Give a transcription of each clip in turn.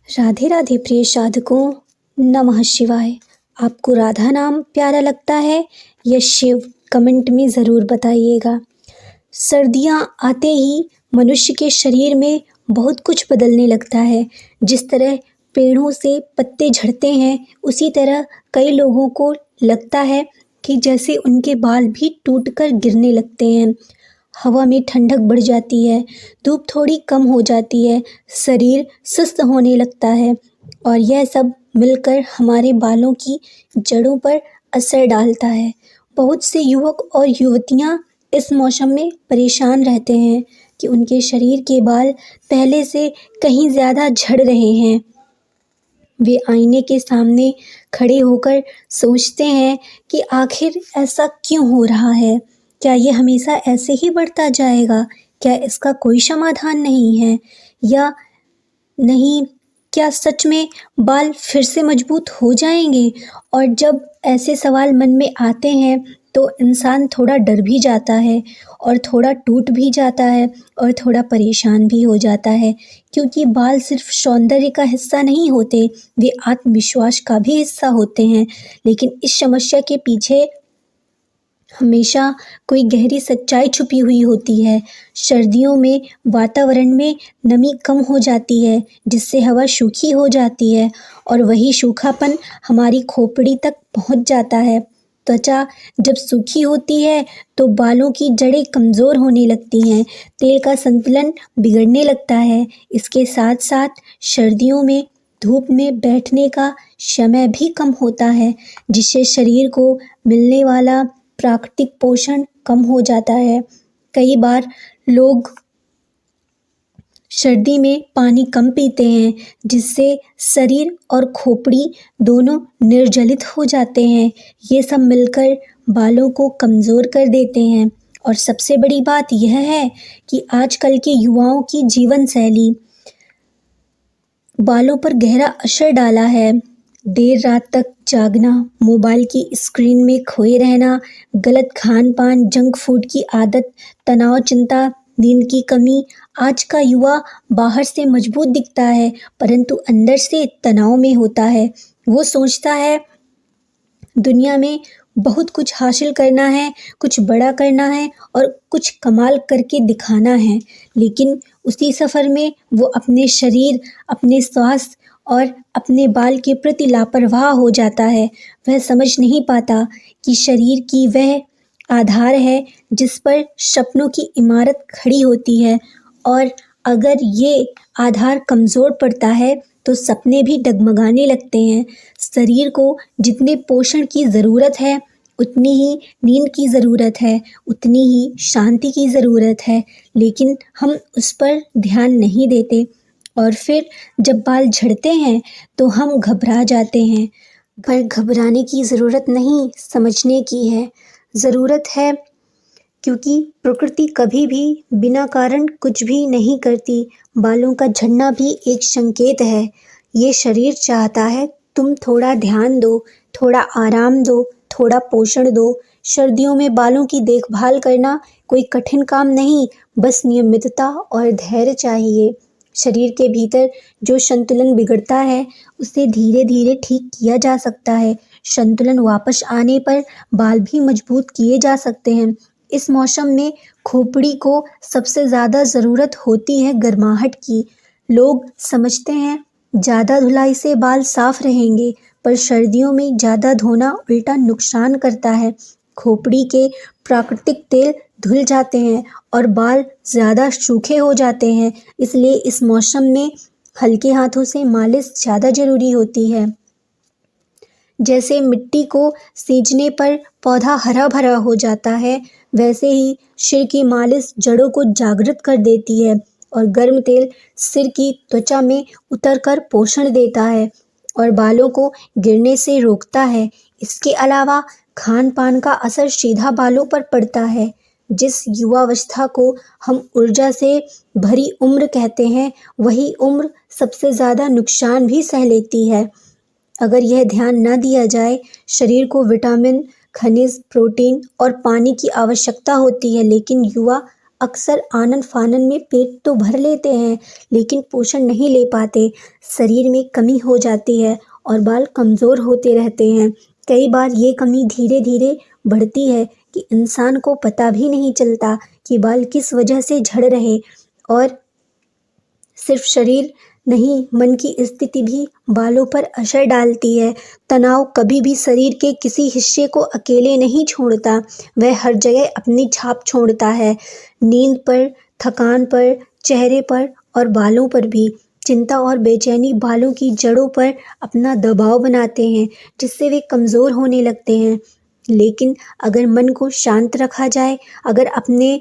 राधे राधे प्रिय साधकों, नमः शिवाय। आपको राधा नाम प्यारा लगता है या शिव? कमेंट में ज़रूर बताइएगा। सर्दियाँ आते ही मनुष्य के शरीर में बहुत कुछ बदलने लगता है। जिस तरह पेड़ों से पत्ते झड़ते हैं, उसी तरह कई लोगों को लगता है कि जैसे उनके बाल भी टूटकर गिरने लगते हैं। हवा में ठंडक बढ़ जाती है, धूप थोड़ी कम हो जाती है, शरीर सुस्त होने लगता है और यह सब मिलकर हमारे बालों की जड़ों पर असर डालता है। बहुत से युवक और युवतियां इस मौसम में परेशान रहते हैं कि उनके शरीर के बाल पहले से कहीं ज़्यादा झड़ रहे हैं। वे आईने के सामने खड़े होकर सोचते हैं कि आखिर ऐसा क्यों हो रहा है? क्या ये हमेशा ऐसे ही बढ़ता जाएगा? क्या इसका कोई समाधान नहीं है? या नहीं, क्या सच में बाल फिर से मजबूत हो जाएंगे? और जब ऐसे सवाल मन में आते हैं तो इंसान थोड़ा डर भी जाता है और थोड़ा टूट भी जाता है और थोड़ा परेशान भी हो जाता है, क्योंकि बाल सिर्फ सौंदर्य का हिस्सा नहीं होते, वे आत्मविश्वास का भी हिस्सा होते हैं। लेकिन इस समस्या के पीछे हमेशा कोई गहरी सच्चाई छुपी हुई होती है। सर्दियों में वातावरण में नमी कम हो जाती है, जिससे हवा सूखी हो जाती है और वही सूखापन हमारी खोपड़ी तक पहुंच जाता है। त्वचा जब सूखी होती है तो बालों की जड़ें कमज़ोर होने लगती हैं, तेल का संतुलन बिगड़ने लगता है। इसके साथ साथ सर्दियों में धूप में बैठने का समय भी कम होता है, जिससे शरीर को मिलने वाला प्राकृतिक पोषण कम हो जाता है। कई बार लोग सर्दी में पानी कम पीते हैं, जिससे शरीर और खोपड़ी दोनों निर्जलित हो जाते हैं। ये सब मिलकर बालों को कमज़ोर कर देते हैं। और सबसे बड़ी बात यह है कि आजकल के युवाओं की जीवन शैली बालों पर गहरा असर डाला है। देर रात तक जागना, मोबाइल की स्क्रीन में खोए रहना, गलत खान पान, जंक फूड की आदत, तनाव, चिंता, नींद की कमी। आज का युवा बाहर से मजबूत दिखता है, परंतु अंदर से तनाव में होता है। वो सोचता है दुनिया में बहुत कुछ हासिल करना है, कुछ बड़ा करना है और कुछ कमाल करके दिखाना है, लेकिन उसी सफ़र में वो अपने शरीर, अपने स्वास्थ्य और अपने बाल के प्रति लापरवाह हो जाता है। वह समझ नहीं पाता कि शरीर की वह आधार है जिस पर सपनों की इमारत खड़ी होती है, और अगर ये आधार कमज़ोर पड़ता है तो सपने भी डगमगाने लगते हैं। शरीर को जितने पोषण की ज़रूरत है, उतनी ही नींद की ज़रूरत है, उतनी ही शांति की ज़रूरत है, लेकिन हम उस पर ध्यान नहीं देते। और फिर जब बाल झड़ते हैं तो हम घबरा जाते हैं, पर घबराने की ज़रूरत नहीं, समझने की है। ज़रूरत है, क्योंकि प्रकृति कभी भी बिना कारण कुछ भी नहीं करती। बालों का झड़ना भी एक संकेत है। ये शरीर चाहता है तुम थोड़ा ध्यान दो, थोड़ा आराम दो, थोड़ा पोषण दो। सर्दियों में बालों की देखभाल करना कोई कठिन काम नहीं, बस नियमितता और धैर्य चाहिए। शरीर के भीतर जो संतुलन बिगड़ता है, उसे धीरे धीरे ठीक किया जा सकता है। संतुलन वापस आने पर बाल भी मजबूत किए जा सकते हैं। इस मौसम में खोपड़ी को सबसे ज़्यादा ज़रूरत होती है गर्माहट की। लोग समझते हैं ज़्यादा धुलाई से बाल साफ रहेंगे, पर सर्दियों में ज़्यादा धोना उल्टा नुकसान करता है। खोपड़ी के प्राकृतिक तेल धुल जाते हैं और बाल ज़्यादा सूखे हो जाते हैं, इसलिए इस मौसम में हल्के हाथों से मालिश ज़्यादा ज़रूरी होती है। जैसे मिट्टी को सींचने पर पौधा हरा भरा हो जाता है, वैसे ही सिर की मालिश जड़ों को जागृत कर देती है और गर्म तेल सिर की त्वचा में उतरकर पोषण देता है और बालों को गिरने से रोकता है। इसके अलावा खान पान का असर सीधा बालों पर पड़ता है। जिस युवावस्था को हम ऊर्जा से भरी उम्र कहते हैं, वही उम्र सबसे ज़्यादा नुकसान भी सह लेती है। अगर यह ध्यान न दिया जाए, शरीर को विटामिन, खनिज, प्रोटीन और पानी की आवश्यकता होती है, लेकिन युवा अक्सर आनन फानन में पेट तो भर लेते हैं लेकिन पोषण नहीं ले पाते। शरीर में कमी हो जाती है और बाल कमज़ोर होते रहते हैं। कई बार ये कमी धीरे धीरे बढ़ती है कि इंसान को पता भी नहीं चलता कि बाल किस वजह से झड़ रहे। और सिर्फ शरीर नहीं, मन की स्थिति भी बालों पर असर डालती है। तनाव कभी भी शरीर के किसी हिस्से को अकेले नहीं छोड़ता, वह हर जगह अपनी छाप छोड़ता है। नींद पर, थकान पर, चेहरे पर और बालों पर भी। चिंता और बेचैनी बालों की जड़ों पर अपना दबाव बनाते हैं, जिससे वे कमज़ोर होने लगते हैं। लेकिन अगर मन को शांत रखा जाए, अगर अपने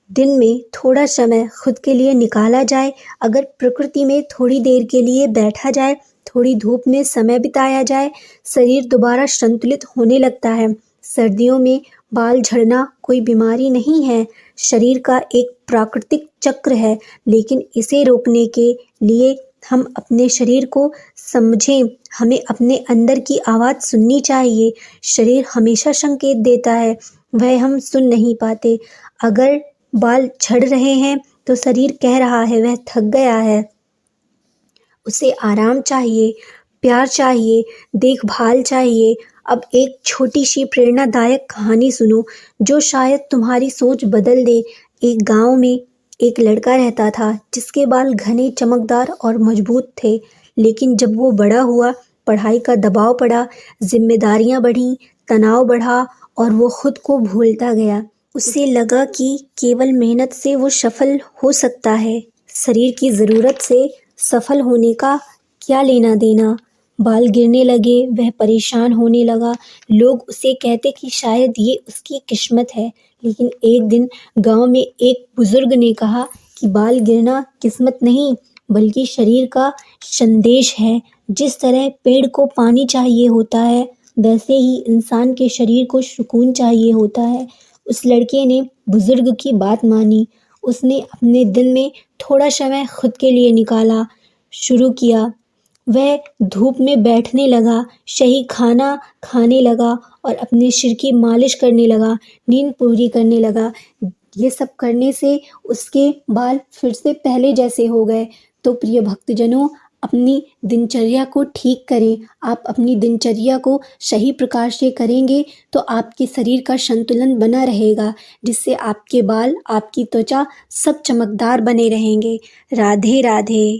दिन में थोड़ा समय खुद के लिए निकाला जाए, अगर प्रकृति में थोड़ी देर के लिए बैठा जाए, थोड़ी धूप में समय बिताया जाए, शरीर दोबारा संतुलित होने लगता है। सर्दियों में बाल झड़ना कोई बीमारी नहीं है, शरीर का एक प्राकृतिक चक्र है। लेकिन इसे रोकने के लिए हम अपने शरीर को समझें, हमें अपने अंदर की आवाज़ सुननी चाहिए। शरीर हमेशा संकेत देता है, वह हम सुन नहीं पाते। अगर बाल झड़ रहे हैं तो शरीर कह रहा है वह थक गया है, उसे आराम चाहिए, प्यार चाहिए, देखभाल चाहिए। अब एक छोटी सी प्रेरणादायक कहानी सुनो जो शायद तुम्हारी सोच बदल दे। एक गांव में एक लड़का रहता था जिसके बाल घने, चमकदार और मजबूत थे। लेकिन जब वो बड़ा हुआ, पढ़ाई का दबाव पड़ा, जिम्मेदारियां बढ़ीं, तनाव बढ़ा और वो खुद को भूलता गया। उसे लगा कि केवल मेहनत से वो सफल हो सकता है, शरीर की ज़रूरत से सफल होने का क्या लेना देना। बाल गिरने लगे, वह परेशान होने लगा। लोग उसे कहते कि शायद ये उसकी किस्मत है। लेकिन एक दिन गांव में एक बुजुर्ग ने कहा कि बाल गिरना किस्मत नहीं बल्कि शरीर का संदेश है। जिस तरह पेड़ को पानी चाहिए होता है, वैसे ही इंसान के शरीर को सुकून चाहिए होता है। उस लड़के ने बुजुर्ग की बात मानी। उसने अपने दिन में थोड़ा समय खुद के लिए निकाला शुरू किया। वह धूप में बैठने लगा, सही खाना खाने लगा और अपने सिर की मालिश करने लगा, नींद पूरी करने लगा। ये सब करने से उसके बाल फिर से पहले जैसे हो गए। तो प्रिय भक्तजनों, अपनी दिनचर्या को ठीक करें। आप अपनी दिनचर्या को सही प्रकार से करेंगे तो आपके शरीर का संतुलन बना रहेगा, जिससे आपके बाल, आपकी त्वचा सब चमकदार बने रहेंगे। राधे राधे।